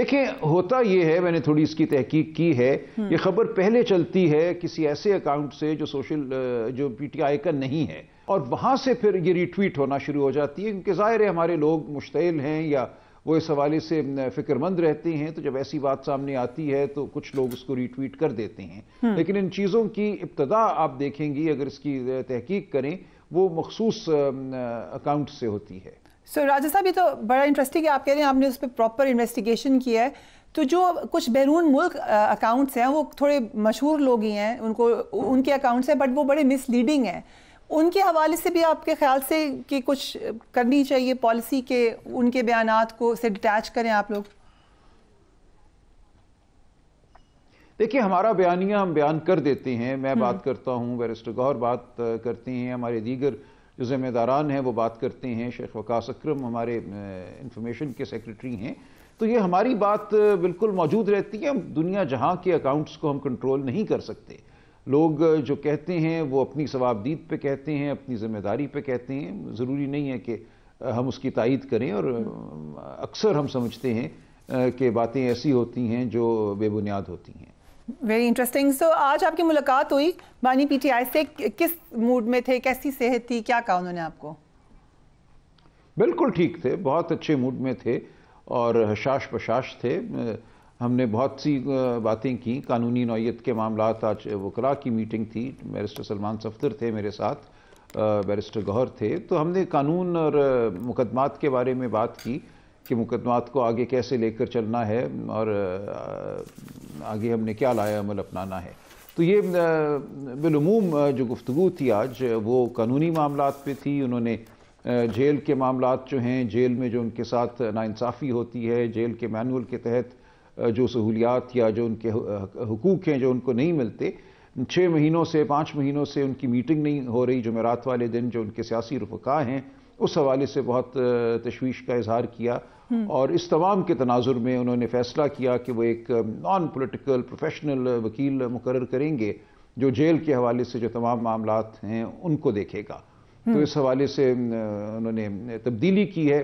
دیکھیں ہوتا یہ ہے، میں نے تھوڑی اس کی تحقیق کی ہے، یہ خبر پہلے چلتی ہے کسی ایسے اکاؤنٹ سے جو پی ٹی آئی کا نہیں ہے، اور وہاں سے پھر یہ ری ٹویٹ ہونا شروع ہو جاتی ہے، کیونکہ ظاہر ہے ہمارے لوگ مشتعل ہیں یا وہ اس حوالے سے فکر مند رہتے ہیں، تو جب ایسی بات سامنے آتی ہے تو کچھ لوگ اس کو ری ٹویٹ کر دیتے ہیں، لیکن ان چیزوں کی ابتدا آپ دیکھیں گی اگر اس کی تحقیق کریں وہ مخصوص اکاؤنٹ سے ہوتی ہے۔ سو راجہ صاحب یہ تو بڑا انٹرسٹنگ ہے، آپ کہہ رہے ہیں آپ نے اس پہ پراپر انویسٹیگیشن کیا ہے، تو جو کچھ بیرون ملک اکاؤنٹس ہیں وہ تھوڑے مشہور لوگ ہی ہیں، ان کے اکاؤنٹس ہیں بٹ وہ بڑے مس لیڈنگ ہیں، ان کے حوالے سے بھی آپ کے خیال سے کہ کچھ کرنی چاہیے پالیسی کے ان کے بیانات کو سے ڈیٹیچ کریں آپ لوگ؟ دیکھیں ہمارا بیانیہ ہم بیان کر دیتے ہیں، میں بات کرتا ہوں، بیرسٹر گوہر بات کرتے ہیں، ہمارے دیگر جو ذمہ داران ہیں وہ بات کرتے ہیں، شیخ وقاص اکرم ہمارے انفارمیشن کے سیکرٹری ہیں، تو یہ ہماری بات بالکل موجود رہتی ہے۔ ہم دنیا جہاں کے اکاؤنٹس کو ہم کنٹرول نہیں کر سکتے، لوگ جو کہتے ہیں وہ اپنی ثوابدید پہ کہتے ہیں، اپنی ذمہ داری پہ کہتے ہیں، ضروری نہیں ہے کہ ہم اس کی تائید کریں، اور اکثر ہم سمجھتے ہیں کہ باتیں ایسی ہوتی ہیں جو بے بنیاد ہوتی ہیں۔ Very interesting. سو آج آپ کی ملاقات ہوئی بانی پی ٹی آئی سے، کس موڈ میں تھے، کیسی صحت تھی، کیا کہا انہوں نے آپ کو؟ بالکل ٹھیک تھے، بہت اچھے موڈ میں تھے اور حشاش بشاش تھے۔ ہم نے بہت سی باتیں کی، قانونی نوعیت کے معاملات، آج وکلاء کی میٹنگ تھی، بیرسٹر سلمان صفدر تھے میرے ساتھ، بیرسٹر گوہر تھے، تو ہم نے قانون اور مقدمات کے بارے میں بات کی کہ مقدمات کو آگے کیسے لے کر چلنا ہے اور آگے ہم نے کیا لایا عمل اپنانا ہے۔ تو یہ بالعموم جو گفتگو تھی آج وہ قانونی معاملات پہ تھی۔ انہوں نے جیل کے معاملات جو ہیں، جیل میں جو ان کے ساتھ ناانصافی ہوتی ہے، جیل کے مینول کے تحت جو سہولیات یا جو ان کے حقوق ہیں جو ان کو نہیں ملتے، 6 مہینوں سے 5 مہینوں سے ان کی میٹنگ نہیں ہو رہی جمعرات والے دن، جو ان کے سیاسی رفقا ہیں، اس حوالے سے بہت تشویش کا اظہار کیا، اور اس تمام کے تناظر میں انہوں نے فیصلہ کیا کہ وہ ایک نان پولیٹیکل پروفیشنل وکیل مقرر کریں گے جو جیل کے حوالے سے جو تمام معاملات ہیں ان کو دیکھے گا۔ تو اس حوالے سے انہوں نے تبدیلی کی ہے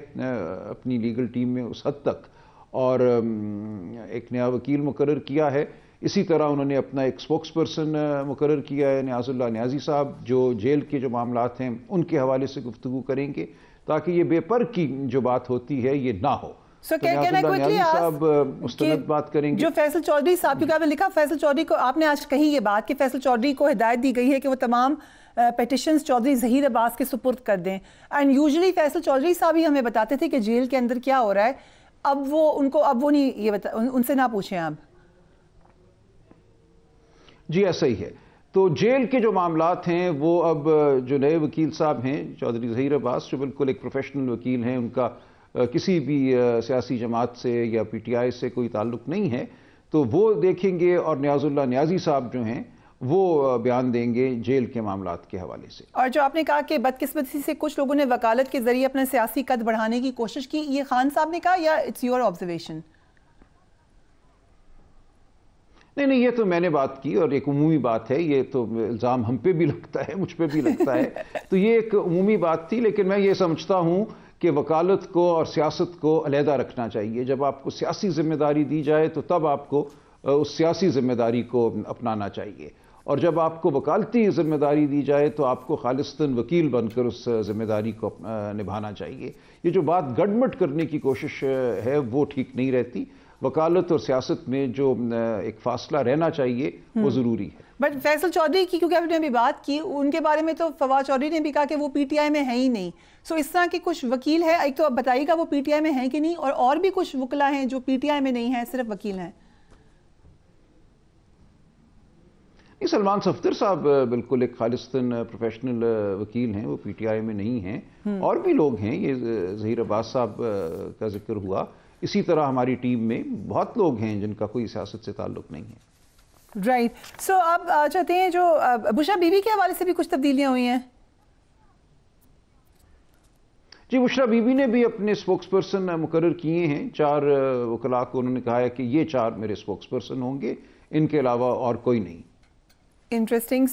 اپنی لیگل ٹیم میں اس حد تک، اور ایک نیا وکیل مقرر کیا ہے۔ اسی طرح انہوں نے اپنا ایک سپوکس پرسن مقرر کیا ہے، نیاز اللہ نیازی صاحب، جو جیل کے جو معاملات ہیں ان کے حوالے سے گفتگو کریں گے تاکہ یہ بے پر کی جو بات ہوتی ہے یہ نہ ہو۔ نیاز اللہ نیازی صاحب مستند بات کریں گے۔ جو فیصل چودھری صاحب، کیونکہ آپ نے لکھا فیصل چودھری کو، آپ نے آج کہی یہ بات کہ فیصل چودھری کو ہدایت دی گئی ہے کہ وہ تمام پیٹیشنز چودھری ظہیر عباس کے سپرد کر دیں، اینڈ یوزلی فیصل چودھری صاحب ہی ہمیں بتاتے تھے کہ جیل کے اندر کیا ہو رہا ہے، اب وہ نہیں یہ ان سے نہ پوچھیں آپ۔ جی ایسا ہی ہے، تو جیل کے جو معاملات ہیں وہ اب جو نئے وکیل صاحب ہیں چودھری ظہیر عباس، جو بالکل ایک پروفیشنل وکیل ہیں، ان کا کسی بھی سیاسی جماعت سے یا پی ٹی آئی سے کوئی تعلق نہیں ہے، تو وہ دیکھیں گے، اور نیاز اللہ نیازی صاحب جو ہیں وہ بیان دیں گے جیل کے معاملات کے حوالے سے۔ اور جو آپ نے کہا کہ بدقسمتی سے کچھ لوگوں نے وکالت کے ذریعے اپنا سیاسی قد بڑھانے کی کوشش کی، یہ خان صاحب نے کہا یا اٹس یور آبزرویشن؟ نہیں، یہ تو میں نے بات کی اور ایک عمومی بات ہے، یہ تو الزام ہم پہ بھی لگتا ہے، مجھ پہ بھی لگتا ہے، تو یہ ایک عمومی بات تھی، لیکن میں یہ سمجھتا ہوں کہ وکالت کو اور سیاست کو علیحدہ رکھنا چاہیے۔ جب آپ کو سیاسی ذمہ داری دی جائے تو تب آپ کو اس سیاسی ذمہ داری کو اپنانا چاہیے، اور جب آپ کو وکالتی ذمہ داری دی جائے تو آپ کو خالصتاً وکیل بن کر اس ذمہ داری کو نبھانا چاہیے۔ یہ جو بات گڑمٹ کرنے کی کوشش ہے وہ ٹھیک نہیں رہتی، وکالت اور سیاست میں جو ایک فاصلہ رہنا چاہیے وہ ضروری ہے۔ بٹ فیصل چودھری کی کیونکہ آپ نے ابھی بات کی، ان کے بارے میں تو فواد چودھری نے بھی کہا کہ وہ پی ٹی آئی میں ہے ہی نہیں، سو اس طرح کے کچھ وکیل ہیں، ایک تو آپ بتائیے گا وہ پی ٹی آئی میں ہیں کہ نہیں، اور بھی کچھ وکلا ہیں جو پی ٹی آئی میں نہیں ہیں، صرف وکیل ہیں؟ سلمان صفدر صاحب بالکل ایک خالصتاً پروفیشنل وکیل ہیں، وہ پی ٹی آئی میں نہیں ہیں، اور بھی لوگ ہیں، یہ ظہیر عباس صاحب کا ذکر ہوا، اسی طرح ہماری ٹیم میں بہت لوگ ہیں جن کا کوئی سیاست سے تعلق نہیں ہے۔ رائٹ، سو آپ چاہتے ہیں جو بشرا بی بی کے حوالے سے بھی کچھ تبدیلیاں ہوئی ہیں؟ جی، بشرا بی بی نے بھی اپنے سپوکس پرسن مقرر کیے ہیں، 4 وکلاء کو انہوں نے کہا ہے کہ یہ 4 میرے سپوکس پرسن ہوں گے، ان کے علاوہ اور کوئی نہیں۔ انٹرسٹنگ.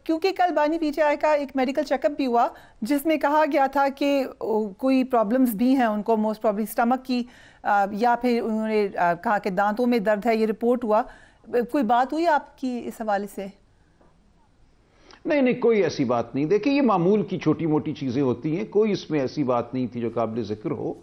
کیونکہ کل بانی پی ٹی آئی کا ایک میڈیکل چیک اپ بھی ہوا جس میں کہا گیا تھا کہ کوئی پرابلمز بھی ہیں ان کو, موسٹ پرابلی اسٹمک کی, یا پھر انہوں نے کہا کہ دانتوں میں درد ہے, یہ رپورٹ ہوا. کوئی بات ہوئی آپ کی اس حوالے سے؟ نہیں, کوئی ایسی بات نہیں. دیکھیں, یہ معمول کی چھوٹی موٹی چیزیں ہوتی ہیں, کوئی اس میں ایسی بات نہیں تھی جو قابل ذکر ہو,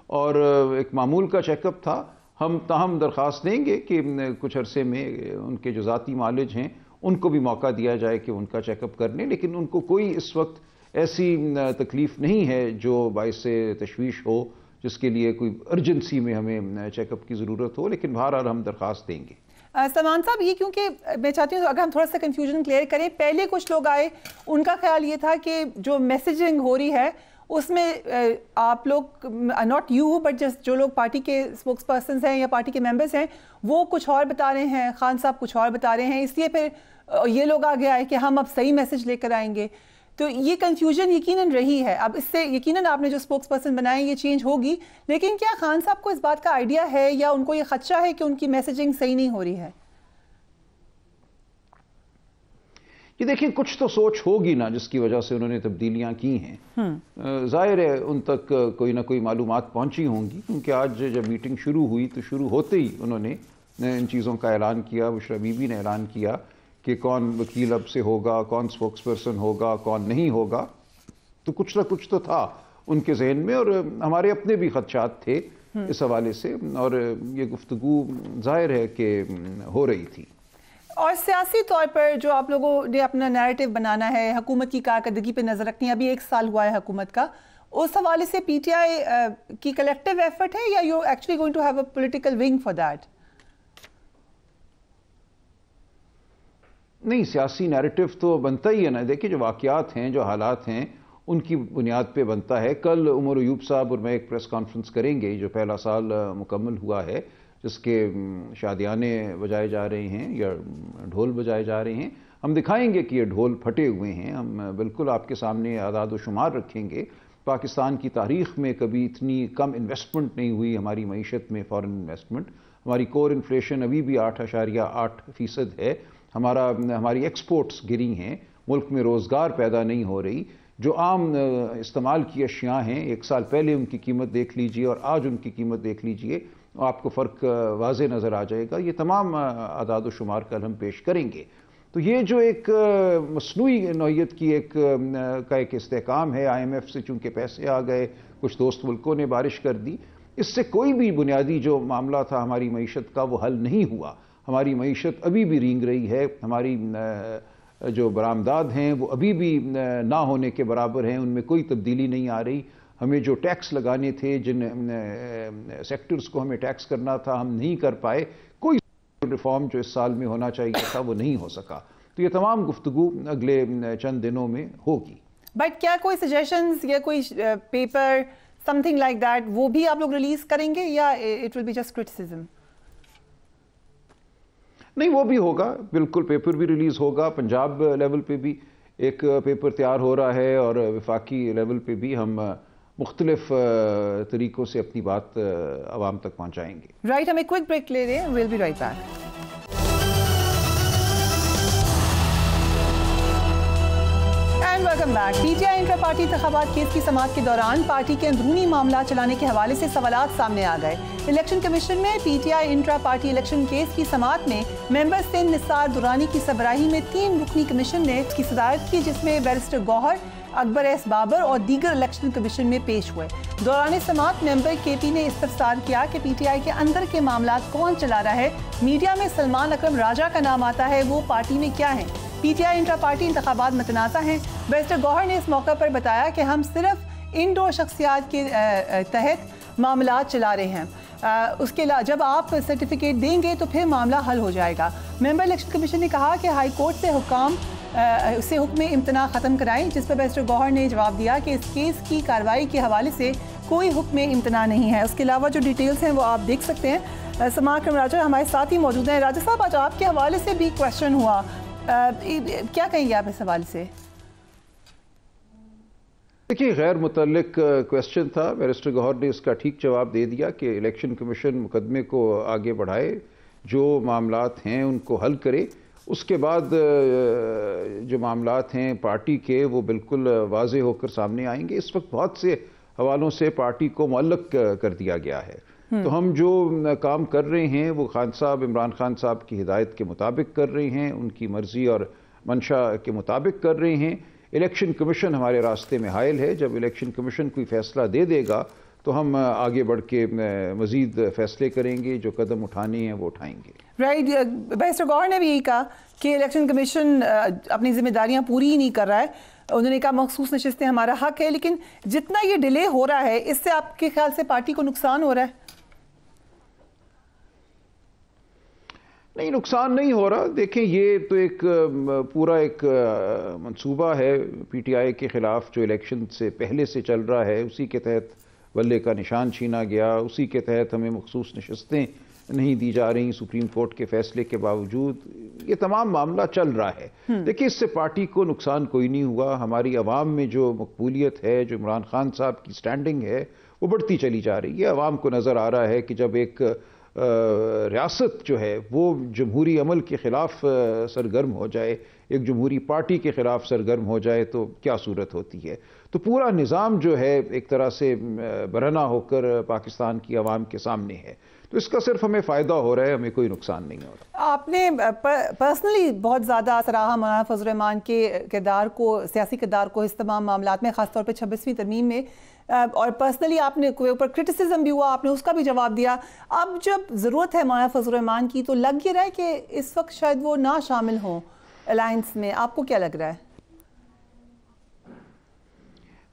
اور ایک معمول کا چیک اپ تھا. ہم تاہم درخواست دیں گے کہ کچھ عرصے میں ان کے جو ذاتی معالج ہیں ان کو بھی موقع دیا جائے کہ ان کا چیک اپ کر لیں, لیکن ان کو کوئی اس وقت ایسی تکلیف نہیں ہے جو باعث تشویش ہو, جس کے لیے کوئی ارجنسی میں ہمیں چیک اپ کی ضرورت ہو, لیکن بہرحال ہم درخواست دیں گے. سلمان صاحب, یہ کیونکہ میں چاہتی ہوں اگر ہم تھوڑا سا کنفیوژن کلیئر کریں, پہلے کچھ لوگ آئے, ان کا خیال یہ تھا کہ جو میسیجنگ ہو رہی ہے اس میں آپ لوگ, ناٹ یو بٹ جسٹ جو لوگ پارٹی کے اسپوکس پرسنز ہیں یا پارٹی کے ممبرز ہیں, وہ کچھ اور بتا رہے ہیں, خان صاحب کچھ اور بتا رہے ہیں, اس لیے پھر یہ لوگ آ گیا ہے کہ ہم اب صحیح میسج لے کر آئیں گے. تو یہ کنفیوژن یقیناً رہی ہے. اب اس سے یقیناً آپ نے جو اسپوکس پرسن بنائے یہ چینج ہوگی, لیکن کیا خان صاحب کو اس بات کا آئیڈیا ہے یا ان کو یہ خدشہ ہے کہ ان کی میسیجنگ صحیح نہیں ہو رہی ہے؟ یہ دیکھیں, کچھ تو سوچ ہوگی نا جس کی وجہ سے انہوں نے تبدیلیاں کی ہیں. ظاہر ہے ان تک کوئی نہ کوئی معلومات پہنچی ہوں گی, کیونکہ آج جب میٹنگ شروع ہوئی تو شروع ہوتے ہی انہوں نے ان چیزوں کا اعلان کیا. بشرا بی بی نے اعلان کیا کہ کون وکیل اب سے ہوگا, کون اسپوکس پرسن ہوگا, کون نہیں ہوگا. تو کچھ نہ کچھ تو تھا ان کے ذہن میں, اور ہمارے اپنے بھی خدشات تھے اس حوالے سے, اور یہ گفتگو ظاہر ہے کہ ہو رہی تھی. اور سیاسی طور پر جو آپ لوگوں نے اپنا نیریٹو بنانا ہے, حکومت کی کارکردگی پہ نظر رکھنی ہے, ابھی 1 سال ہوا ہے حکومت کا, اس حوالے سے پی ٹی آئی کی کلیکٹیو ایفرٹ ہے یا you actually going to have a political wing for that? نہیں, سیاسی نیریٹو تو بنتا ہی ہے نا. دیکھیں, جو واقعات ہیں, جو حالات ہیں, ان کی بنیاد پہ بنتا ہے. کل عمر ایوب صاحب اور میں ایک پریس کانفرنس کریں گے, جو پہلا سال مکمل ہوا ہے, جس کے شادیانے بجائے جا رہے ہیں یا ڈھول بجائے جا رہے ہیں. ہم دکھائیں گے کہ یہ ڈھول پھٹے ہوئے ہیں. ہم بالکل آپ کے سامنے اعداد و شمار رکھیں گے. پاکستان کی تاریخ میں کبھی اتنی کم انویسٹمنٹ نہیں ہوئی ہماری معیشت میں, فارن انویسٹمنٹ. ہماری کور انفلیشن ابھی بھی 8.8% ہے. ہماری ایکسپورٹس گری ہیں, ملک میں روزگار پیدا نہیں ہو رہی. جو عام استعمال کی اشیاء ہیں, 1 سال پہلے ان کی قیمت دیکھ لیجئے اور آج ان کی قیمت دیکھ لیجئے, آپ کو فرق واضح نظر آ جائے گا. یہ تمام اعداد و شمار کل ہم پیش کریں گے. تو یہ جو ایک مصنوعی نوعیت کی ایک استحکام ہے, آئی ایم ایف سے چونکہ پیسے آ گئے, کچھ دوست ملکوں نے بارش کر دی, اس سے کوئی بھی بنیادی جو معاملہ تھا ہماری معیشت کا وہ حل نہیں ہوا. ہماری معیشت ابھی بھی رینگ رہی ہے. ہماری جو برآمدات ہیں وہ ابھی بھی نہ ہونے کے برابر ہیں, ان میں کوئی تبدیلی نہیں آ رہی. ہمیں جو ٹیکس لگانے تھے, جن سیکٹرز کو ہمیں ٹیکس کرنا تھا, ہم نہیں کر پائے. کوئی ریفارم جو اس سال میں ہونا چاہیے تھا وہ نہیں ہو سکا. تو یہ تمام گفتگو اگلے چند دنوں میں ہوگی. بٹ کیا کوئی سجیشنز یا کوئی paper something like that وہ بھی آپ لوگ ریلیز کریں گے یا it will be just criticism? نہیں, وہ بھی ہوگا, بالکل پیپر بھی ریلیز ہوگا. پنجاب لیول پہ بھی ایک پیپر تیار ہو رہا ہے, اور وفاقی لیول پہ بھی ہم مختلف طریقوں سے اپنی بات عوام تک پہنچائیں گے. رائٹ, ہم ایک کوئک بریک لے رہے ہیں, we'll be right back. Welcome back. P T I intra party انتخابات کیس کی سماعت کے دوران پارٹی کے اندرونی معاملات چلانے کے حوالے سے سوالات سامنے آ گئے. الیکشن کمیشن میں پی T I intra party election case کی سماعت میں ممبر سندھ نثار درانی کی سربراہی میں 3 رکنی کمیشن نے اس کی صدارت کی, جس میں بیرسٹر گوہر, اکبر ایس بابر اور دیگر الیکشن کمیشن میں پیش ہوئے. دوران سماعت ممبر کے پی نے استفسار کیا کہ پی ٹی آئی کے اندر کے معاملات کون چلا رہا ہے. میڈیا میں سلمان اکرم راجہ کا نام آتا ہے, وہ پارٹی میں کیا ہیں؟ پی ٹی آئی انٹرا پارٹی انتخابات متنازع ہیں. بیرسٹر گوہر نے اس موقع پر بتایا کہ ہم صرف انڈور شخصیات کے تحت معاملات چلا رہے ہیں. اس کے علاوہ جب آپ سرٹیفکیٹ دیں گے تو پھر معاملہ حل ہو جائے گا. ممبر الیکشن کمیشن نے کہا کہ ہائی کورٹ سے حکم امتناع ختم کرائیں, جس پر بیرسٹر گوہر نے جواب دیا کہ اس کیس کی کارروائی کے حوالے سے کوئی حکم امتناع نہیں ہے. اس کے علاوہ جو ڈیٹیلز ہیں وہ آپ دیکھ سکتے ہیں. سلمان اکرم راجہ ہمارے ساتھ ہی موجود ہیں. راجہ صاحب, آج آپ کے حوالے سے بھی کویشچن ہوا, کیا کہیں گے آپ اس حوالے سے؟ دیکھیے, غیر متعلق کویشچن تھا. بیرسٹر گوہر نے اس کا ٹھیک جواب دے دیا کہ الیکشن کمیشن مقدمے کو آگے بڑھائے, جو معاملات ہیں ان کو حل کرے, اس کے بعد جو معاملات ہیں پارٹی کے وہ بالکل واضح ہو کر سامنے آئیں گے۔ اس وقت بہت سے حوالوں سے پارٹی کو معلق کر دیا گیا ہے، تو ہم جو کام کر رہے ہیں وہ خان صاحب، عمران خان صاحب کی ہدایت کے مطابق کر رہے ہیں، ان کی مرضی اور منشا کے مطابق کر رہے ہیں۔ الیکشن کمیشن ہمارے راستے میں حائل ہے، جب الیکشن کمیشن کوئی فیصلہ دے دے گا تو ہم آگے بڑھ کے مزید فیصلے کریں گے، جو قدم اٹھانے ہیں وہ اٹھائیں گے۔ رائٹ، بیرسٹر گوہر نے بھی یہی کہا کہ الیکشن کمیشن اپنی ذمہ داریاں پوری ہی نہیں کر رہا ہے۔ انہوں نے کہا مخصوص نشستیں ہمارا حق ہے، لیکن جتنا یہ ڈیلے ہو رہا ہے اس سے آپ کے خیال سے پارٹی کو نقصان ہو رہا ہے؟ نہیں، نقصان نہیں ہو رہا۔ دیکھیں، یہ تو ایک پورا ایک منصوبہ ہے پی ٹی آئی کے خلاف جو الیکشن سے پہلے سے چل رہا ہے، اسی کے تحت بلے کا نشان چھینا گیا، اسی کے تحت ہمیں مخصوص نشستیں نہیں دی جا رہی سپریم کورٹ کے فیصلے کے باوجود۔ یہ تمام معاملہ چل رہا ہے۔ دیکھیں، اس سے پارٹی کو نقصان کوئی نہیں ہوا۔ ہماری عوام میں جو مقبولیت ہے، جو عمران خان صاحب کی سٹینڈنگ ہے، وہ بڑھتی چلی جا رہی ہے۔ عوام کو نظر آ رہا ہے کہ جب ایک ریاست جو ہے وہ جمہوری عمل کے خلاف سرگرم ہو جائے، ایک جمہوری پارٹی کے خلاف سرگرم ہو جائے تو کیا صورت ہوتی ہے۔ تو پورا نظام جو ہے ایک طرح سے برہنہ ہو کر پاکستان کی عوام کے سامنے ہے، تو اس کا صرف ہمیں فائدہ ہو رہا ہے، ہمیں کوئی نقصان نہیں ہو رہا۔ آپ نے پرسنلی بہت زیادہ سراہا مولانا فضل الرحمان کے کردار کو، سیاسی کردار کو اس تمام معاملات میں، خاص طور پہ 26ویں ترمیم میں، اور پرسنلی آپ نے کوئی اوپر کرٹیسزم بھی ہوا، آپ نے اس کا بھی جواب دیا۔ اب جب ضرورت ہے مولانا فضل الرحمان کی تو لگ یہ رہا ہے کہ اس وقت شاید وہ نہ شامل ہوں الائنس میں، آپ کو کیا لگ رہا ہے؟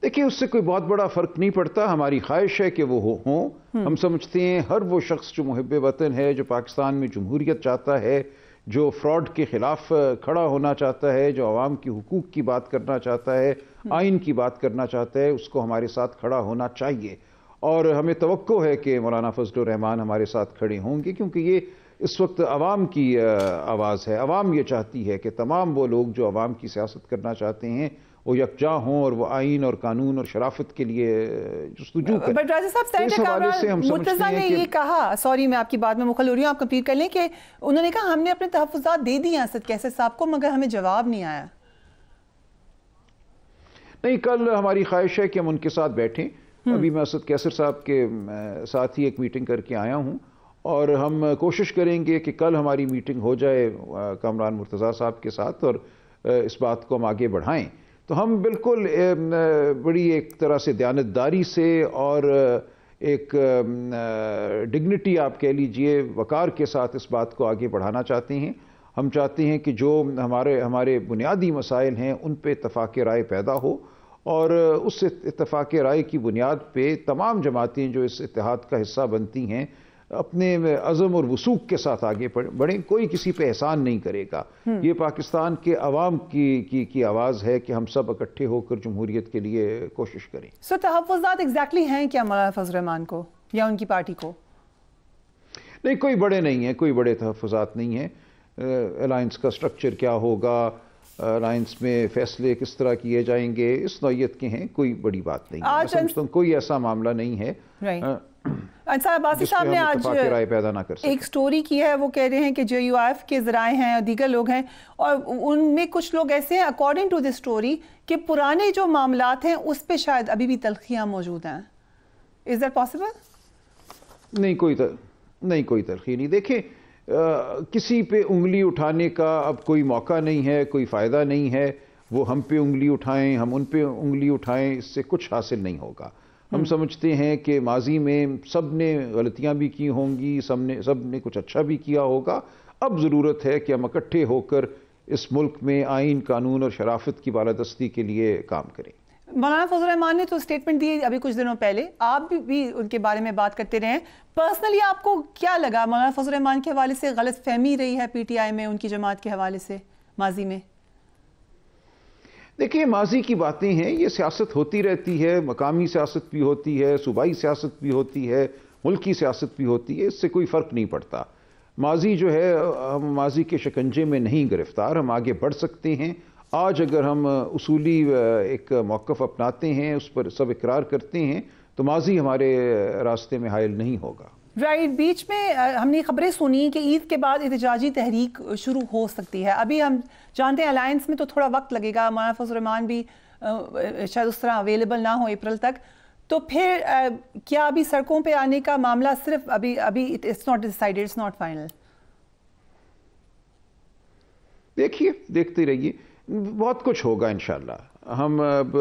دیکھیں، اس سے کوئی بہت بڑا فرق نہیں پڑتا۔ ہماری خواہش ہے کہ وہ ہوں۔ ہم سمجھتے ہیں ہر وہ شخص جو محب وطن ہے، جو پاکستان میں جمہوریت چاہتا ہے، جو فراڈ کے خلاف کھڑا ہونا چاہتا ہے، جو عوام کی حقوق کی بات کرنا چاہتا ہے، آئین کی بات کرنا چاہتا ہے، اس کو ہمارے ساتھ کھڑا ہونا چاہیے۔ اور ہمیں توقع ہے کہ مولانا فضل الرحمان ہمارے ساتھ کھڑے ہوں گے، کیونکہ یہ اس وقت عوام کی آواز ہے۔ عوام یہ چاہتی ہے کہ تمام وہ لوگ جو عوام کی سیاست کرنا چاہتے ہیں وہ یکجا ہوں اور وہ آئین اور قانون اور شرافت کے لیے جستجو کریں۔ بٹ راجہ صاحب، سینیٹر کامران مرتضیٰ نے یہ کہا، سوری میں آپ کی بات میں مخل ہو رہی ہوں، آپ کمپلیٹ کر لیں، کہ انہوں نے کہا ہم نے اپنے تحفظات دے دی ہیں اسد کیسر صاحب کو، مگر ہمیں جواب نہیں آیا۔ نہیں، کل ہماری خواہش ہے کہ ہم ان کے ساتھ بیٹھیں۔ ابھی میں اسد کیسر صاحب کے ساتھ ہی ایک میٹنگ کر کے آیا ہوں، اور ہم کوشش کریں گے کہ کل ہماری میٹنگ ہو جائے کامران مرتضیٰ صاحب کے ساتھ، اور اس بات کو ہم آگے بڑھائیں۔ تو ہم بالکل بڑی ایک طرح سے دیانتداری سے اور ایک ڈگنیٹی آپ کہہ لیجئے، وقار کے ساتھ اس بات کو آگے بڑھانا چاہتے ہیں۔ ہم چاہتے ہیں کہ جو ہمارے بنیادی مسائل ہیں ان پہ اتفاق رائے پیدا ہو، اور اس اتفاق رائے کی بنیاد پہ تمام جماعتیں جو اس اتحاد کا حصہ بنتی ہیں اپنے عزم اور وثوق کے ساتھ آگے بڑھیں۔ کوئی کسی پہ احسان نہیں کرے گا۔ یہ پاکستان کے عوام کی آواز ہے کہ ہم سب اکٹھے ہو کر جمہوریت کے لیے کوشش کریں۔ سو تحفظات ایگزیکٹلی ہیں کیا مولانا فضل الرحمان کو یا ان کی پارٹی کو؟ نہیں، کوئی بڑے نہیں ہیں، کوئی بڑے تحفظات نہیں ہیں۔ الائنس کا سٹرکچر کیا ہوگا، الائنس میں فیصلے کس طرح کیے جائیں گے، اس نوعیت کے ہیں، کوئی بڑی بات نہیں ہے۔ میں سمجھتا ہوں کوئی ایسا معاملہ نہیں ہے انصار عباسی صاحب نے آج ایک سٹوری کی ہے، وہ کہہ رہے ہیں کہ جے یو آئی ایف کے ذرائع ہیں اور دیگر لوگ ہیں، اور ان میں کچھ لوگ ایسے ہیں اکارڈنگ ٹو دس سٹوری کہ پرانے جو معاملات ہیں اس پہ شاید ابھی بھی تلخیاں موجود ہیں۔ Is that possible? نہیں، کوئی تلخی نہیں۔ دیکھیں، کسی پہ انگلی اٹھانے کا اب کوئی موقع نہیں ہے، کوئی فائدہ نہیں ہے۔ وہ ہم پہ انگلی اٹھائیں، ہم ان پہ انگلی اٹھائیں، اس سے کچھ حاصل نہیں ہوگا۔ ہم سمجھتے ہیں کہ ماضی میں سب نے غلطیاں بھی کی ہوں گی، سب نے کچھ اچھا بھی کیا ہوگا۔ اب ضرورت ہے کہ ہم اکٹھے ہو کر اس ملک میں آئین، قانون اور شرافت کی بالادستی کے لیے کام کریں۔ مولانا فضل الرحمان نے تو اسٹیٹمنٹ دی ابھی کچھ دنوں پہلے، آپ بھی ان کے بارے میں بات کرتے رہے ہیں۔ پرسنلی آپ کو کیا لگا مولانا فضل الرحمان کے حوالے سے غلط فہمی رہی ہے پی ٹی آئی میں ان کی جماعت کے حوالے سے ماضی میں؟ دیکھیں، ماضی کی باتیں ہیں، یہ سیاست ہوتی رہتی ہے، مقامی سیاست بھی ہوتی ہے، صوبائی سیاست بھی ہوتی ہے، ملکی سیاست بھی ہوتی ہے، اس سے کوئی فرق نہیں پڑتا۔ ماضی جو ہے، ہم ماضی کے شکنجے میں نہیں گرفتار، ہم آگے بڑھ سکتے ہیں۔ آج اگر ہم اصولی ایک موقف اپناتے ہیں، اس پر سب اقرار کرتے ہیں، تو ماضی ہمارے راستے میں حائل نہیں ہوگا۔ رائٹ. بیچ میں ہم نے خبریں سنی کہ عید کے بعد احتجاجی تحریک شروع ہو سکتی ہے. ابھی ہم جانتے ہیں الائنس میں تو تھوڑا وقت لگے گا, مولانا فضل الرحمان بھی شاید اس طرح اویلیبل نہ ہو اپریل تک, تو پھر کیا ابھی سڑکوں پہ آنے کا معاملہ صرف ابھی it's not decided, it's not final? دیکھیے, دیکھتے رہیے, بہت کچھ ہوگا انشاءاللہ. ہم اب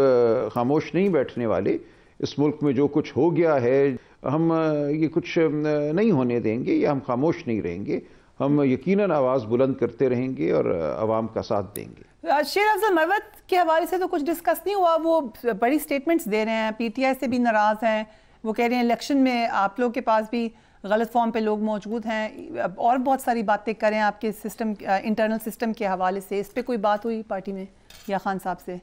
خاموش نہیں بیٹھنے والے. اس ملک میں جو کچھ ہو گیا ہے ہم یہ کچھ نہیں ہونے دیں گے, یا ہم خاموش نہیں رہیں گے. ہم یقیناً آواز بلند کرتے رہیں گے اور عوام کا ساتھ دیں گے. شیر افضل مروت کے حوالے سے تو کچھ ڈسکس نہیں ہوا, وہ بڑی سٹیٹمنٹس دے رہے ہیں, پی ٹی آئی سے بھی ناراض ہیں. وہ کہہ رہے ہیں الیکشن میں آپ لوگ کے پاس بھی غلط فارم پہ لوگ موجود ہیں, اور بہت ساری باتیں کریں آپ کے سسٹم, انٹرنل سسٹم کے حوالے سے. اس پہ کوئی بات ہوئی پارٹی میں یا خان صاحب سے؟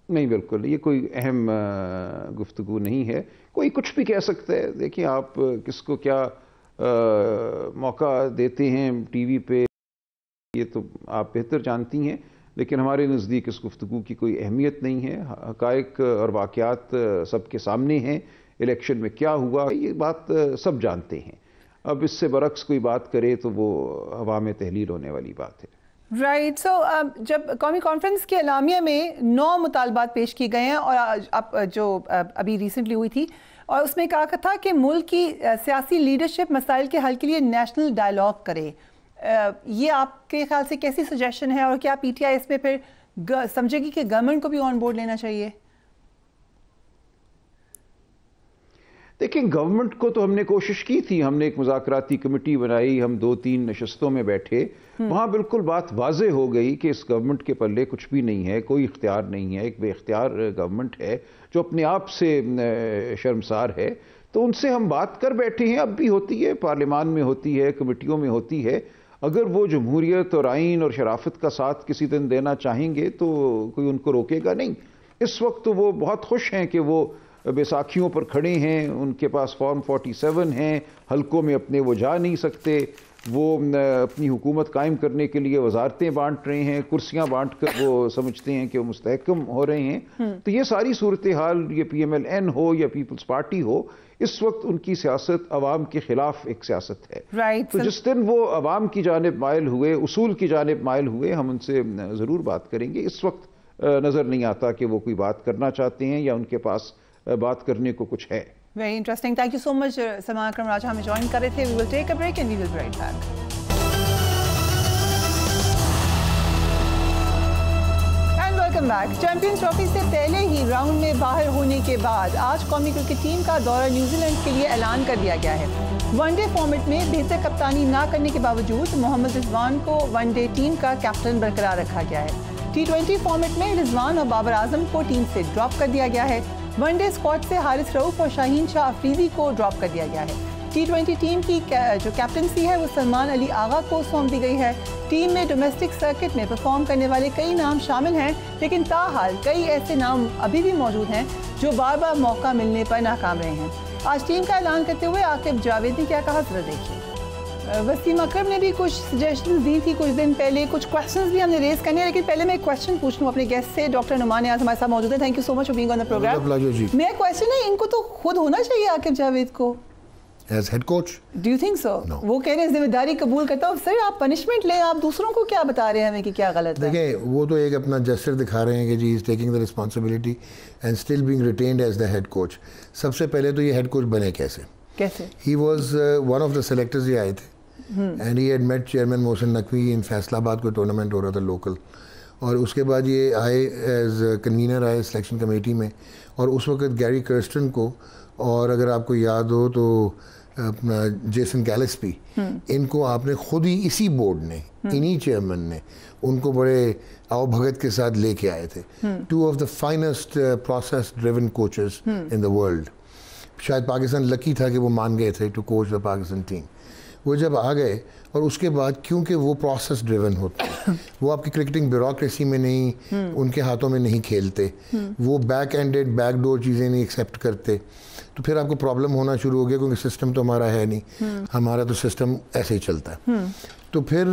نہیں, بالکل یہ کوئی اہم گفتگو نہیں ہے. کوئی کچھ بھی کہہ سکتا ہے. دیکھیں, آپ کس کو کیا موقع دیتے ہیں ٹی وی پہ یہ تو آپ بہتر جانتی ہیں, لیکن ہمارے نزدیک اس گفتگو کی کوئی اہمیت نہیں ہے. حقائق اور واقعات سب کے سامنے ہیں. الیکشن میں کیا ہوا یہ بات سب جانتے ہیں. اب اس سے برعکس کوئی بات کرے تو وہ عوام تحلیل ہونے والی بات ہے. رائٹ. سو جب قومی کانفرنس کے اعلامیہ میں 9 مطالبات پیش کیے گئے ہیں, اور جو ابھی ریسنٹلی ہوئی تھی, اور اس میں کہا تھا کہ ملک کی سیاسی لیڈرشپ مسائل کے حل کے لیے نیشنل ڈائلاگ کرے. یہ آپ کے خیال سے کیسی سجیشن ہے, اور کیا پی ٹی آئی اس میں پھر سمجھے گی کہ گورنمنٹ کو بھی آن بورڈ لینا چاہیے؟ دیکھیں, گورنمنٹ کو تو ہم نے کوشش کی تھی. ہم نے ایک مذاکراتی کمیٹی بنائی, ہم 2-3 نشستوں میں بیٹھے. وہاں بالکل بات واضح ہو گئی کہ اس گورنمنٹ کے پلے کچھ بھی نہیں ہے, کوئی اختیار نہیں ہے. ایک بے اختیار گورنمنٹ ہے جو اپنے آپ سے شرمسار ہے. تو ان سے ہم بات کر بیٹھے ہیں. اب بھی ہوتی ہے, پارلیمان میں ہوتی ہے, کمیٹیوں میں ہوتی ہے. اگر وہ جمہوریت اور آئین اور شرافت کا ساتھ کسی دن دینا چاہیں گے تو کوئی ان کو روکے گا نہیں. اس وقت تو وہ بہت خوش ہیں کہ وہ بیساکھیوں پر کھڑے ہیں, ان کے پاس فارم 47 ہیں, حلقوں میں اپنے وہ جا نہیں سکتے. وہ اپنی حکومت قائم کرنے کے لیے وزارتیں بانٹ رہے ہیں, کرسیاں بانٹ کر وہ سمجھتے ہیں کہ وہ مستحکم ہو رہے ہیں. تو یہ ساری صورتحال, یہ پی ایم ایل این ہو یا پیپلز پارٹی ہو, اس وقت ان کی سیاست عوام کے خلاف ایک سیاست ہے. تو جس دن وہ عوام کی جانب مائل ہوئے, اصول کی جانب مائل ہوئے, ہم ان سے ضرور بات کریں گے. اس وقت نظر نہیں آتا کہ وہ کوئی بات کرنا چاہتے ہیں یا ان کے پاس بات کرنے کو کچھ ہے. Very interesting. Thank you so much Salman Akram Raja ہمیں جوائن کر رہے تھے. We will take a break and we will be right back. And welcome back. Champions Trophy سے پہلے ہی راؤنڈ میں باہر ہونے کے بعد آج قومی کرکٹ ٹیم کا دورہ نیوزی لینڈ کے لیے اعلان کر دیا گیا ہے. ون ڈے فارمیٹ میں بہتر کپتانی نہ کرنے کے باوجود محمد رضوان کو ون ڈے ٹیم کا کیپٹن برقرار رکھا گیا ہے. T20 فارمیٹ میں رضوان اور بابر اعظم کو ٹیم سے ڈراپ کر دیا گیا ہے. ون ڈے اسکواڈ سے حارث رؤف اور شاہین شاہ افریدی کو ڈراپ کر دیا گیا ہے. T20 ٹیم کی جو کیپٹنسی ہے وہ سلمان علی آغا کو سونپ دی گئی ہے. ٹیم میں ڈومیسٹک سرکٹ میں پرفارم کرنے والے کئی نام شامل ہیں, لیکن تاحال کئی ایسے نام ابھی بھی موجود ہیں جو بار بار موقع ملنے پر ناکام رہے ہیں. آج ٹیم کا اعلان کرتے ہوئے عاقب جاوید نے کیا کہا, ذرا دیکھیے. وسیم اکرم نے بھی کچھ سجیشنز دی تھی کچھ دن پہلے, کچھ کویسچنز بھی ہم نے ریز کرنے ہیں, لیکن پہلے میں ایک کویسچن پوچھ لوں اپنے گیسٹ سے. ڈاکٹر نعمان نیاز ہمارے ساتھ موجود ہیں. Thank you so much for being on the programme. میرا کویسچن ہے, ان کو تو خود ہونا چاہیے عاقب جاوید کو as head coach. Do you think so? وہ کہہ رہے ہیں ذمہ داری قبول کرتا ہوں. سر آپ پنشمنٹ لیں, آپ دوسروں کو کیا بتا رہے ہیں ہمیں کہ کیا غلط ہے؟ دیکھیں, وہ تو ایک اپنا جسٹر دکھا رہے ہیں کہ جی is taking the responsibility and still being retained as the head coach. سب سے پہلے تو یہ ہیڈ کوچ بنے کیسے؟ He was one of the selectors. یہ آئے تھے and he head met chairman Mohsin Naqvi in Faisalabad کو ٹورنامنٹ ہو رہا تھا لوکل, اور اس کے بعد یہ آئے ایز کنوینر آئے سلیکشن کمیٹی میں. اور اس وقت گیری کرسٹن کو, اور اگر آپ کو یاد ہو تو اپنا جیسن گیلسپی, ان کو آپ نے خود ہی اسی بورڈ نے, انہی چیئرمین نے ان کو بڑے آؤ بھگت کے ساتھ لے کے آئے تھے. 2 of the finest process driven coaches in the world. شاید پاکستان لکی تھا کہ وہ مان گئے تھے to coach the Pakistan team. وہ جب آ گئے, اور اس کے بعد کیونکہ وہ پروسیس ڈریون ہوتے ہیں, وہ آپ کی کرکٹنگ بیوروکریسی میں نہیں, ان کے ہاتھوں میں نہیں کھیلتے, وہ بیک اینڈڈ بیک ڈور چیزیں نہیں ایکسیپٹ کرتے, تو پھر آپ کو پرابلم ہونا شروع ہو گیا, کیونکہ سسٹم تو ہمارا ہے نہیں, ہمارا تو سسٹم ایسے ہی چلتا ہے. تو پھر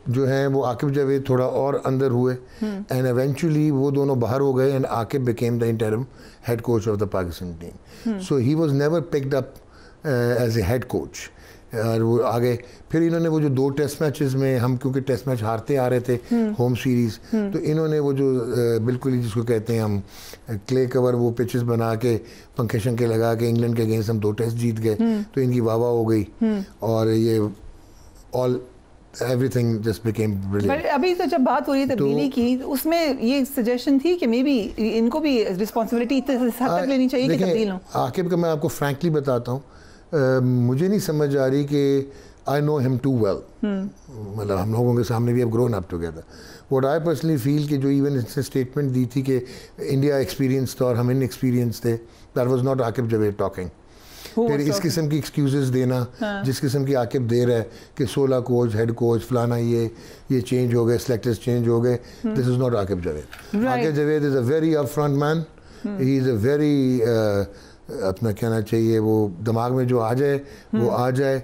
جو ہیں وہ عاقب جاوید تھوڑا اور اندر ہوئے اینڈ ایونچولی وہ دونوں باہر ہو گئے and Aqib became the interim head coach of the Pakistan team. So he was never picked up as a head coach. اور وہ آگے پھر انہوں نے وہ جو 2 ٹیسٹ میچز میں ہم کیونکہ ٹیسٹ میچ ہارتے آ رہے تھے ہوم سیریز, تو انہوں نے وہ جو بالکل ہی جس کو کہتے ہیں ہم کلے کور وہ پچز بنا کے پنکھے شنکے لگا کے انگلینڈ کے اگینسٹ ہم 2 ٹیسٹ جیت گئے, تو ان کی واہ واہ ہو گئی اور یہ all everything just became brilliant. ابھی تو جب بات ہو رہی ہے تبدیلی کی, اس میں یہ سجیشن تھی کہ مے بی ان کو بھی رسپانسبلٹی حد تک لینی چاہیے کہ تبدیل ہوں. عاقب کا میں آپ کو فرینکلی بتاتا ہوں, مجھے نہیں سمجھ آ رہی کہ آئی نو ہم ٹو ویل, مطلب ہم لوگوں کے سامنے بھی اب grown up together. What I personally feel کہ جو ایون اس نے اسٹیٹمنٹ دی تھی کہ انڈیا ایکسپیرینس تھا اور ہم ان ایکسپیرینس تھے, that was not Aqib Javed talking. پھر اس قسم کی ایکسکیوزز دینا جس قسم کی عاقب دے رہا ہے کہ 16 کوچ ہیڈ کوچ فلانا یہ چینج ہو گئے, سلیکٹرز چینج ہو گئے, this is not Aqib Javed. Aqib Javed is a very up front man, he is a very اپنا کہنا چاہیے وہ دماغ میں جو آ جائے وہ آ جائے,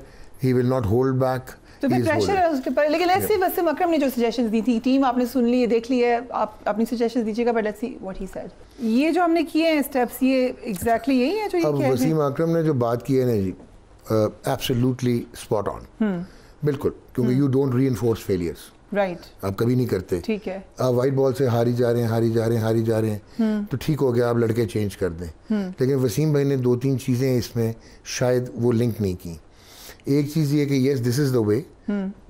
ہی ول ناٹ ہولڈ بیک. تو پھر پریشر ہے اس کے اوپر. لیکن لیٹس سی وسیم اکرم نے جو سجیشنز دی تھی, ٹیم آپ نے سن لی ہے, دیکھ لی ہے, آپ اپنی سجیشنز دیجیے گا, but let's see what he said. یہ جو ہم نے کیے ہیں اسٹیپس, یہ ایگزیکٹلی یہی ہے جو یہ کہہ رہے ہیں. وسیم اکرم نے جو بات کی ہے نا جی, ایبسلیوٹلی اسپاٹ آن, بالکل, کیونکہ you don't reinforce failures. Right, آپ کبھی نہیں کرتے. ٹھیک ہے, آپ وائٹ بال سے ہاری جا رہے ہیں تو ٹھیک ہو گیا, آپ لڑکے چینج کر دیں. لیکن وسیم بھائی نے 2-3 چیزیں اس میں شاید وہ لنک نہیں کی. ایک چیز یہ کہ یس دس از دا وے,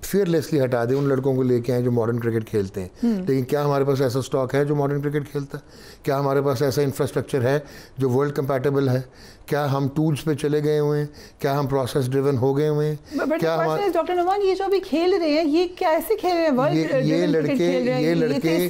فیئرلیسلی ہٹا دیں ان لڑکوں کو لے کے آئیں جو ماڈرن کرکٹ کھیلتے ہیں. لیکن کیا ہمارے پاس ایسا اسٹاک ہے جو ماڈرن کرکٹ کھیلتا ہے؟ کیا ہمارے پاس ایسا انفراسٹرکچر ہے جو ورلڈ کمپیٹیبل ہے؟ کیا ہم ٹولز پہ چلے گئے ہوئے ہیں؟ کیا ہم پروسیس ڈریون ہو گئے ہوئے ہیں؟ کیا ڈاکٹر نعمان یہ جو ابھی کھیل رہے ہیں یہ کیسے کھیل رہے ہیں؟ یہ لڑکے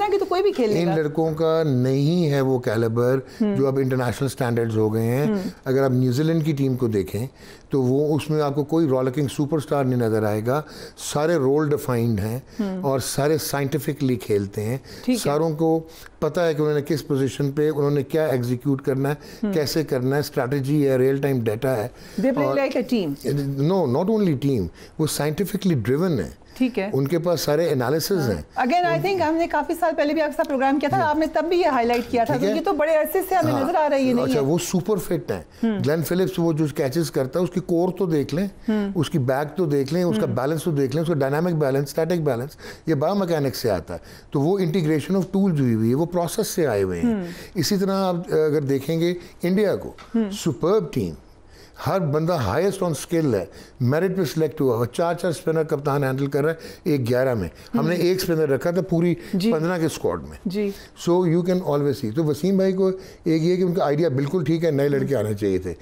ان لڑکوں کا نہیں ہے وہ کیلیبر جو اب انٹرنیشنل سٹینڈرڈز ہو گئے ہیں. اگر آپ نیوزی لینڈ کی ٹیم کو دیکھیں تو وہ اس میں آپ کو کوئی رولکنگ سپر اسٹار نہیں نظر آئے گا. سارے رول ڈیفائنڈ ہیں اور سارے سائنٹیفکلی کھیلتے ہیں. ساروں کو پتہ ہے کہ انہوں نے کس پوزیشن پہ انہوں نے کیا ایگزیکیوٹ کرنا ہے, کیسے کرنا ہے, اسٹریٹجی ہے, ریئل ٹائم ڈیٹا ہے. نو ناٹ اونلی ٹیم, وہ سائنٹیفکلی ڈریون ہے. ٹھیک ہے, ان کے پاس سارے انالیسز ہیں. اگین آئی تھنک ہم نے کافی سال پہلے بھی آپ کے ساتھ پروگرام کیا تھا, آپ نے تب بھی یہ ہائی لائٹ کیا تھا. یہ تو بڑے عرصے سے ہمیں نظر آ رہا ہے یہ نہیں ہے. اچھا, وہ سپر فٹ ہیں. گلین فلپس وہ جو کیچز کرتا ہے اس کی کور تو دیکھ لیں, اس کی بیک تو دیکھ لیں, اس کا بیلنس تو دیکھ لیں, اس کا ڈائنامک بیلنس, اسٹیٹک بیلنس, یہ بایو میکینکس سے آتا ہے. تو وہ انٹیگریشن آف ٹولز ہوئی ہے, وہ پروسیس سے آئے ہوئے ہیں. اسی طرح آپ اگر دیکھیں گے انڈیا کو, سپرب ٹیم, ہر بندہ ہائیسٹ آن اسکل ہے, میرٹ پہ سلیکٹ ہوا, 4 اسپنر کپتان ہینڈل کر رہا ہے, 11 میں ہم نے 1 اسپنر رکھا تھا پوری 15 کے اسکواڈ میں. So you can always see. تو وسیم بھائی کو ایک یہ کہ ان کا آئیڈیا بالکل ٹھیک ہے, نئے لڑکے آنے چاہیے تھے.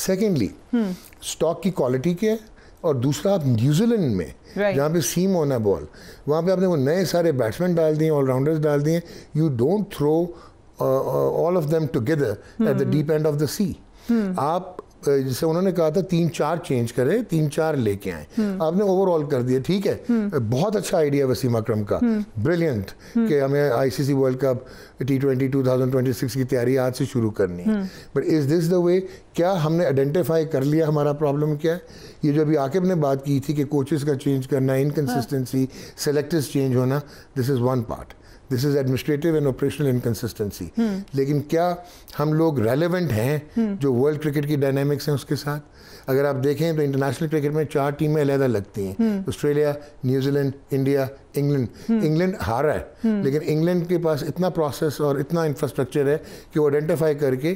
سیکنڈلی اسٹاک کی کوالٹی کیا ہے, اور دوسرا آپ نیوزی لینڈ میں جہاں پہ سیم ہونا بال, وہاں پہ آپ نے وہ نئے سارے بیٹسمین ڈال دیے, آل راؤنڈرز ڈال دیے. You don't throw all of them together at the deep end of the sea. آپ جسے انہوں نے کہا تھا 3-4 چینج کرے, 3-4 لے کے آئیں, آپ نے اوور آل کر دیا. ٹھیک ہے, بہت اچھا آئیڈیا وسیم اکرم کا, بریلینٹ, کہ ہمیں ICC ورلڈ کپ T20 2026 کی تیاری آج سے شروع کرنی ہے. بٹ از دس دا وے؟ کیا ہم نے آئیڈینٹیفائی کر لیا ہمارا پرابلم کیا ہے؟ یہ جو ابھی عاقب نے بات کی تھی کہ کوچز کا چینج کرنا, انکنسسٹنسی, سلیکٹرز چینج ہونا, this is one part. This is administrative and operational inconsistency. لیکن کیا ہم لوگ ریلیونٹ ہیں جو ورلڈ کرکٹ کی ڈائنامکس ہیں اس کے ساتھ؟ اگر آپ دیکھیں تو انٹرنیشنل کرکٹ میں 4 ٹیمیں علیحدہ لگتی ہیں, Australia, New Zealand, India, England. England ہارا ہے, لیکن انگلینڈ کے پاس اتنا پروسیس اور اتنا انفراسٹرکچر ہے کہ وہ آئیڈینٹیفائی کر کے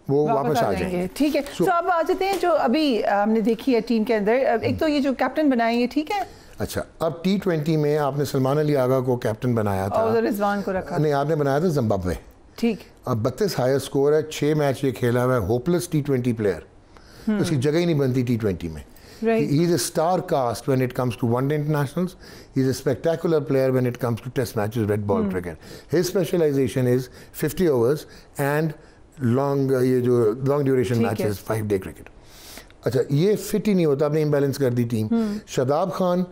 وہ واپس آ جائیں گے. ٹھیک ہے, تو اب آ جاتے ہیں جو ابھی ہم نے دیکھی ہے ٹیم کے اندر. ایک تو یہ جو کیپٹن بنائیں گے, ٹھیک ہے. اچھا, اب T20 میں آپ نے سلمان علی آغا کو کیپٹن بنایا تھا, اور رضوان کو رکھا. نہیں, آپ نے بنایا تھا زمبابوے. ٹھیک, اب 32 ہائر سکور ہے, 6 میچ یہ کھیلا ہوا ہے, ہوپلس T20 پلیئر, اس کی جگہ ہی نہیں بنتی T20 میں. He is a star cast when it comes to one-day internationals. He is a spectacular player when it comes to test matches, red ball cricket. His specialization is 50 overs and long duration matches, 5-day cricket. اچھا, یہ fit ہی نہیں ہوتا, آپ نے imbalance کر دی team. Shadab Khan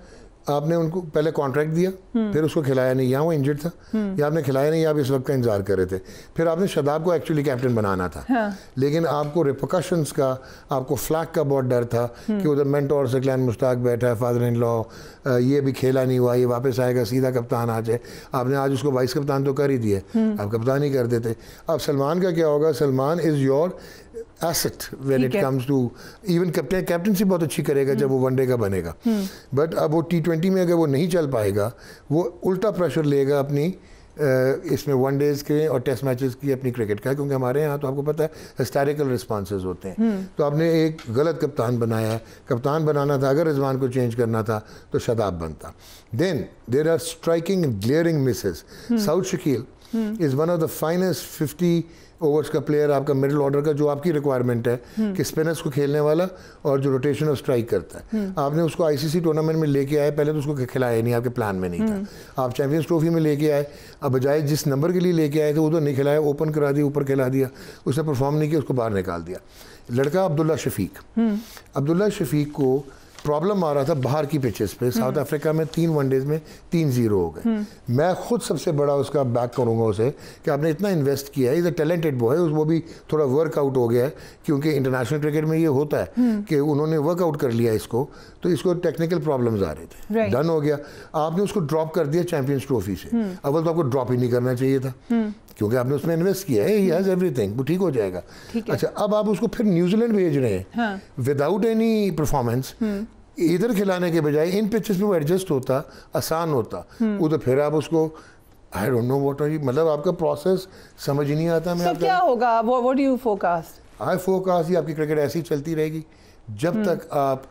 آپ نے ان کو پہلے کانٹریکٹ دیا, پھر اس کو کھلایا نہیں, یہاں وہ انجرڈ تھا, یا آپ نے کھلایا نہیں, آپ اس وقت کا انتظار کر رہے تھے, پھر آپ نے شاداب کو ایکچولی کیپٹن بنانا تھا, لیکن آپ کو ریپرکشنز کا, آپ کو فلیک کا بہت ڈر تھا کہ ادھر مینٹور سے کلین مشتاق بیٹھا ہے, فادر ان لا, یہ بھی کھیلا نہیں ہوا, یہ واپس آئے گا سیدھا کپتان آ جائے. آپ نے آج اس کو وائس کپتان تو کر ہی دیا, آپ کپتان ہی کر دیتے. اب سلمان کا کیا ہوگا؟ Salman is your asset when it comes to even captaincy بہت اچھی کرے گا جب وہ ون ڈے کا بنے گا, بٹ اب وہ T20 میں اگر وہ نہیں چل پائے گا, وہ الٹا پریشر لے گا اپنی اس میں ون ڈیز کے اور ٹیسٹ میچز کی اپنی کرکٹ کا, کیونکہ ہمارے یہاں تو آپ کو پتہ ہے ہسٹیریکل رسپانسز ہوتے ہیں. تو آپ نے ایک غلط کپتان بنایا ہے. کپتان بنانا تھا, اگر رضوان کو چینج کرنا تھا تو شاداب بنتا. Then there are striking and glaring misses. Saud Shakeel is one of the finest 50 overs کا پلیئر آپ کا مڈل آرڈر کا, جو آپ کی ریکوائرمنٹ ہے کہ اسپنرس کو کھیلنے والا اور جو روٹیشن اور اسٹرائک کرتا ہے. آپ نے اس کو ICC ٹورنامنٹ میں لے کے آئے, پہلے تو اس کو کھلایا نہیں, آپ کے پلان میں نہیں تھا. آپ چیمپئنز ٹرافی میں لے کے آئے, اب بجائے جس نمبر کے لیے لے کے آئے تھے ادھر نہیں کھلایا, اوپن کرا دیا, اوپر کھلا دیا, اس نے پرفارم نہیں کیا, اس کو باہر نکال دیا. لڑکا عبداللہ شفیق کو پرابلم آ رہا تھا باہر کی پچز پہ. ساؤتھ افریقہ میں 3 ون ڈیز میں 3-0 ہو گئے. میں خود سب سے بڑا اس کا بیک کروں گا اسے کہ آپ نے اتنا انویسٹ کیا ہے, از اے ٹیلنٹڈ بوائے, وہ بھی تھوڑا ورک آؤٹ ہو گیا ہے, کیونکہ انٹرنیشنل کرکٹ میں یہ ہوتا ہے کہ انہوں نے ورک آؤٹ کر لیا اس کو, تو اس کو ٹیکنیکل پرابلمز آ رہے تھے, ڈن ہو گیا. آپ نے اس کو ڈراپ کر دیا چیمپئنز ٹرافی سے. اول تو آپ کو ڈراپ ہی نہیں کرنا چاہیے تھا, کیونکہ آپ نے اس میں انویسٹ کیا ہے, ہی ہیز ایوری تھنگ, وہ ٹھیک ہو جائے گا. اچھا, اب آپ اس کو پھر نیوزی لینڈ بھیج رہے ہیں وداؤٹ اینی پرفارمنس. ادھر کھلانے کے بجائے ان پچز میں وہ ایڈجسٹ ہوتا, آسان ہوتا, ادھر پھر آپ اس کو I don't know what are you, مطلب آپ کا پروسیس سمجھ نہیں آتا. میں کیا ہوگا, what do you forecast? I forecast یہ آپ کی کرکٹ ایسی چلتی رہے گی جب تک آپ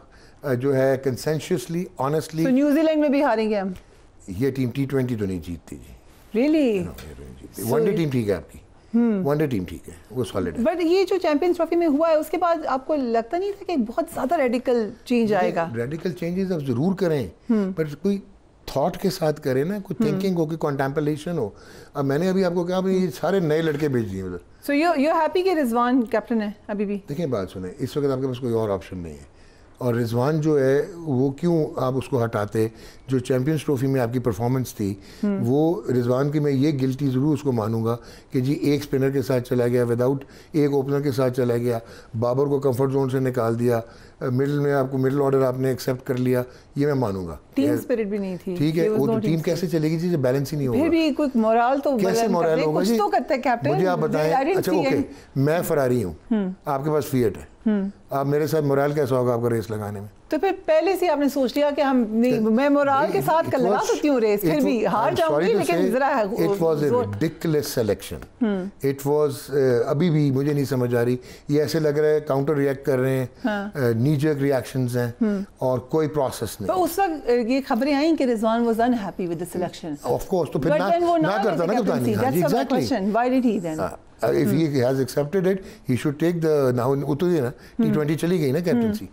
جو ہے کنسنشسلی, آنیسٹلی. نیوزی لینڈ میں بھی ہاریں گے ہم. یہ ٹیم T20 تو نہیں جیتتی جی. Really? ون ڈے ٹیم ٹھیک ہے آپ کی, ون ڈے ٹیم ٹھیک ہے, وہ سالڈ ہے. بٹ یہ جو چیمپئنز ٹرافی میں ہوا ہے اس کے بعد آپ کو لگتا نہیں تھا کہ بہت زیادہ ریڈیکل چینج آئے گا؟ ریڈیکل چینجز اب ضرور کریں, بٹ کوئی تھاٹ کے ساتھ کریں نا, کوئی تھنکنگ ہو, کہ کنٹمپلیشن ہو. اب میں نے ابھی آپ کو کہا یہ سارے نئے لڑکے بھیج دیے ادھر. سو یو ہیپی کہ رضوان کیپٹن ہے ابھی بھی؟ دیکھیں بات سنیں, اس وقت آپ کے پاس کوئی اور آپشن نہیں ہے, اور رضوان جو ہے وہ کیوں آپ اس کو ہٹاتے؟ جو چیمپئنز ٹرافی میں آپ کی پرفارمنس تھی, وہ رضوان کی میں یہ گلٹی ضرور اس کو مانوں گا کہ جی ایک اسپنر کے ساتھ چلا گیا, وداؤٹ ایک اوپنر کے ساتھ چلا گیا, بابر کو کمفرٹ زون سے نکال دیا, مڈل میں آپ کو مڈل آرڈر آپ نے ایکسیپٹ کر لیا, یہ میں مانوں گا. ٹیم اسپرٹ بھی نہیں تھی, ٹھیک ہے, وہ تو ٹیم کیسے چلے گی جی, بیلنس ہی نہیں ہوگا. پھر بھی کوئی مورال تو کیسے مورال ہوگا جی؟ مجھے آپ بتائیں. اچھا اوکے, میں فراری ہوں, آپ کے پاس فیٹ ہے, آپ میرے ساتھ مورال کیسا ہوگا آپ کا ریس لگانے میں؟ تو پھر پہلے سے آپ نے سوچ لیا کہ ہم میں مورال کے ساتھ کر لگا سکتی ہوں ریس, پھر بھی ہار جاؤں گی, لیکن ذرا it was a ridiculous selection. It was, ابھی بھی مجھے نہیں سمجھ آ رہی, یہ ایسے لگ رہا ہے کاؤنٹر ریئیکٹ کر رہے ہیں, نی جرک ریئیکشنز ہیں اور کوئی پروسیس نہیں. تو اس وقت یہ خبریں آئیں کہ رضوان was unhappy with the selection. Of course, تو پھر نہ کرتا نا کپتانی. That's my question. Why did he then? If he has accepted it, he should take the, now Uttar گئی نا, T20 چلی گئی نا کیپٹنسی.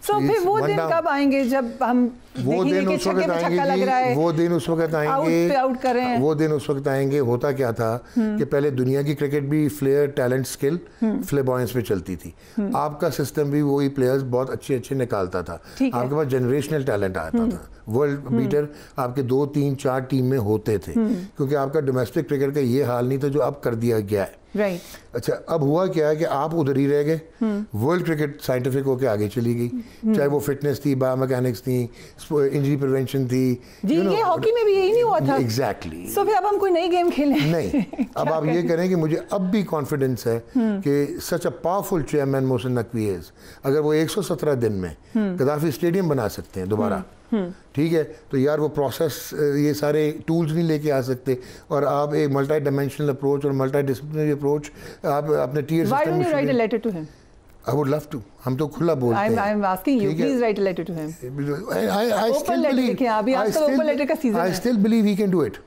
So پھر وہ دن کب آئیں گے جب ہم دیکھیں گے کہ چھکے پہ چھکا لگ رہا ہے, وہ دن اس وقت آئیں گے, آؤٹ کر رہے ہیں, وہ دن اس وقت آئیں گے. ہوتا کیا تھا کہ پہلے دنیا کی کرکٹ بھی فلیئر, ٹیلنٹ, اسکل, فلیبوائنس پہ چلتی تھی. آپ کا سسٹم بھی وہی پلیئرز بہت اچھے نکالتا تھا, آپ کے پاس جنریشنل ٹیلنٹ آتا تھا. ورلڈ بیٹر آپ کے 2, 3, 4 ٹیم میں ہوتے تھے, کیونکہ آپ کا ڈومیسٹک کرکٹ کا یہ حال نہیں تھا جو اب کر دیا گیا ہے. اچھا, اب ہوا کیا ہے کہ آپ ادھر ہی رہ گئے, ورلڈ کرکٹ سائنٹیفک ہو کے آگے چلی گئی, چاہے وہ فٹنس تھی, بایو میکینکس تھی, انجری پریونشن تھی. جی یہ ہاکی میں بھی یہی نہیں ہوا تھا. ایگزیکٹلی. سو پھر اب ہم کوئی نئی گیم کھیلیں؟ نہیں, اب آپ یہ کریں کہ مجھے اب بھی کانفیڈنس ہے کہ سچ a powerful chairman Mohsin Naqvi ہے, اگر وہ 117 دن میں قذافی اسٹیڈیم بنا سکتے ہیں دوبارہ, ٹھیک ہے, تو یار وہ پروسیس, یہ سارے ٹولز نہیں لے کے آ سکتے, اور آپ ایک ملٹی ڈائمینشنل اپروچ اور ملٹی ڈسپلنری اپروچ آپ اپنے tier system. Why don't you write a letter to him? I would love to. ہم تو کھلا بولتے ہیں. I'm asking you, please write a letter to him. I still believe he can do it.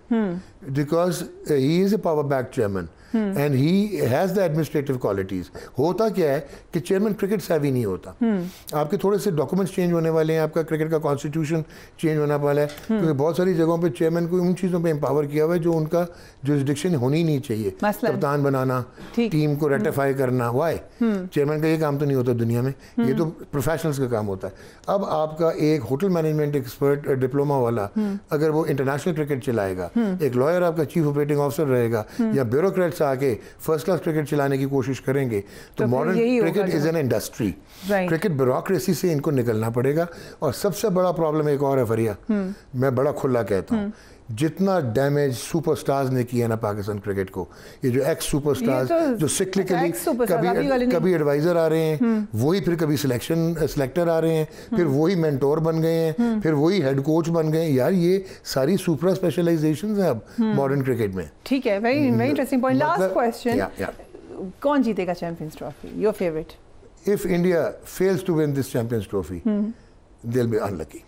Because he is a power back chairman. And he has the administrative qualities. ہوتا کیا ہے کہ chairman cricket savvy نہیں ہوتا. آپ کے تھوڑے سے ڈاکومنٹس چینج ہونے والے ہیں, آپ کا کرکٹ کا کانسٹیٹیوشن چینج ہونا والا ہے, کیونکہ بہت ساری جگہوں پہ چیئرمین کو ان چیزوں پہ امپاور کیا ہوا ہے جو ان کا جورسڈکشن ہونی نہیں چاہیے. کپتان بنانا, ٹیم کو ریٹیفائی کرنا, وائی چیئرمین کا یہ کام تو نہیں ہوتا دنیا میں, یہ تو پروفیشنلز کا کام ہوتا ہے. اب آپ کا ایک ہوٹل مینجمنٹ ایکسپرٹ ڈپلوما والا اگر وہ انٹرنیشنل کرکٹ چلائے گا, ایک لائر آپ کا چیف آپریٹنگ آفیسر رہے گا, یا بیوروکریٹس آ کے فرسٹ کلاس کرکٹ چلانے کی کوشش کریں گے, تو modern cricket is an industry. Cricket bureaucracy سے ان کو نکلنا پڑے گا. اور سب سے بڑا پرابلم ایک اور ہے فریہ, میں بڑا کھلا کہتا ہوں, جتنا ڈیمیج سپر سٹارز نے کیا نا پاکستان کرکٹ کو, یہ جو ایکس سپر سٹارز جو سکلکلی کبھی ایڈوائزر آ رہے ہیں, وہی پھر کبھی سلیکٹر آ رہے ہیں, پھر وہی مینٹور بن گئے ہیں, پھر وہی ہیڈ کوچ بن گئے ہیں. یار یہ ساری سپر اسپیشلائزیشنز ہیں اب ماڈرن کرکٹ میں. ٹھیک ہے, very interesting point. Last question, کون جیتے گا Champions Trophy, your favourite? If India fails to win this Champions Trophy, they'll be unlucky.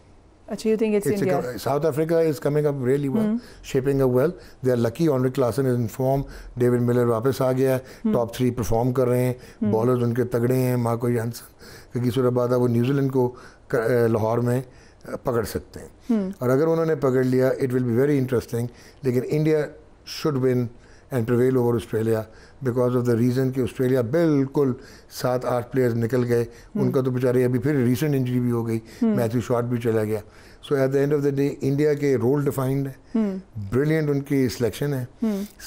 You think it's India? South Africa is coming up really well, shaping up well. They are lucky. Henrik Klaasen is in form. David Miller واپس آ گیا ہے, top 3 perform کر رہے ہیں, bowlers ان کے تگڑے ہیں. Marco Johnson کیونکہ صورت بعد وہ نیوزی لینڈ کو لاہور میں پکڑ سکتے ہیں, اور اگر انہوں نے پکڑ لیا it will be very interesting. لیکن India should win and prevail over Australia because of the reason کہ آسٹریلیا بالکل 7-8 پلیئرز نکل گئے, ان کا تو بیچارے ابھی پھر ریسنٹ انجری بھی ہو گئی, میتھیو شارٹ بھی چلا گیا. So at the end of the day India کے رول ڈیفائنڈ ہے, بریلینٹ ان کی سلیکشن ہے,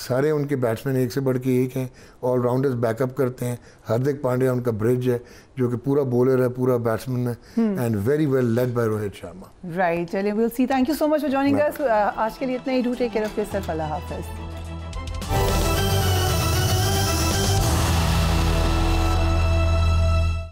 سارے ان کے بیٹسمین ایک سے بڑھ کے ایک ہیں, آل راؤنڈرز بیک اپ کرتے ہیں. ہاردک پانڈیا ان کا برج ہے جو کہ پورا بولر ہے, پورا بیٹسمین ہے, and very well led by Rohit Sharma. Right, چلیے we'll see. Thank you so much for joining us. آج کے لیے اتنا ہی. Do take care of yourself. اللہ حافظ.